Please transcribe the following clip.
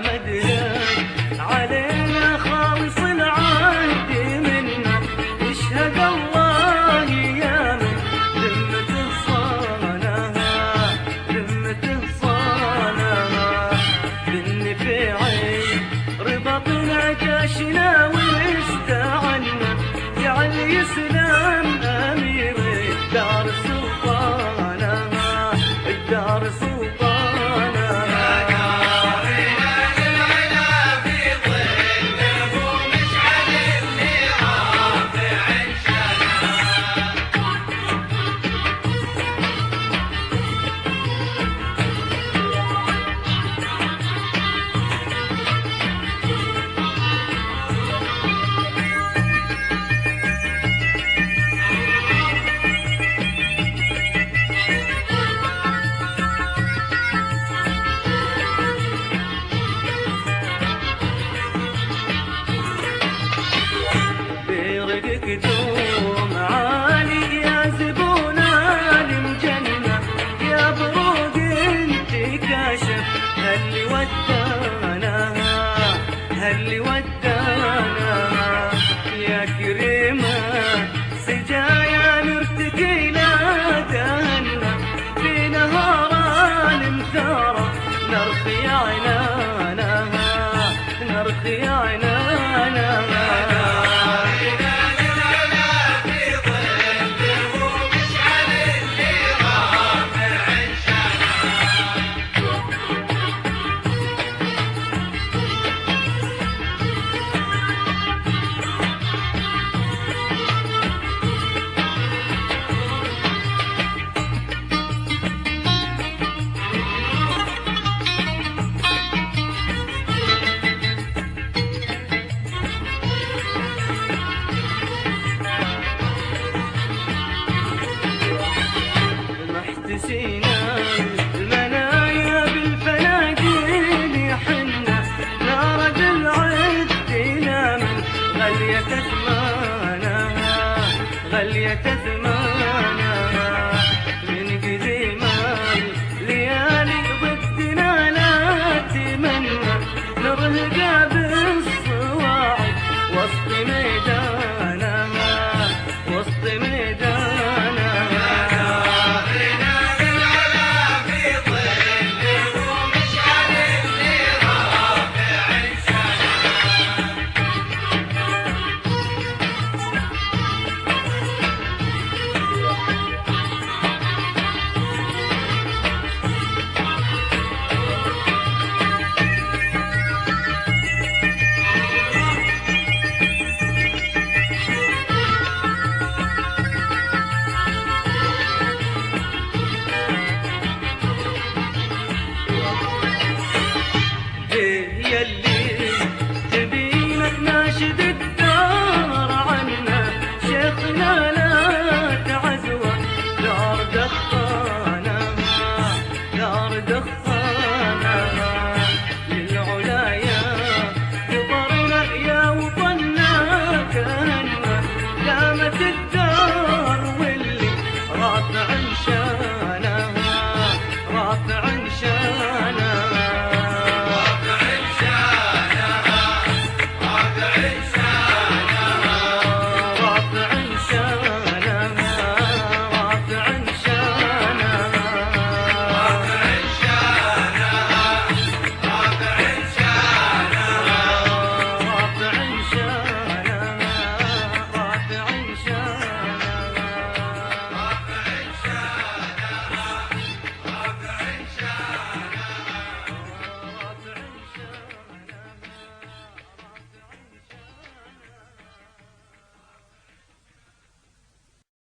مدلك علينا خالص العهد منا، يشهد الله يا من ذمة صانها، ذمة صانها بالنفعين ربطنا جاشنا واستعنا، جعل يسلم أمير الدار سلطانها، الدار سلطانها. دوم عالي يا زبونا المجنة، يا بروق انت كاشف هاللي ودانا، هاللي ودانا يا كريمة سجايا نرتقي لا دهنا، في نهار المثارة نرخي عنانا، نرخي عنانا. محتسينا المنايا بالفناجيل حنا، نار العد من غالية ثمانها، غالية ثمانها من قديم الليالي ضدنا لا تمنى، نرهقها بالصواعد وسط ميدانها، وسط ميدانها. يلي تبينك ناشد الدار عنا، شيخنا لا تعزوه دار دخانها، دار دخانها للعلايا قبرنا يا وطننا كهنا، دامت الدار واللي رافع شانها، رافع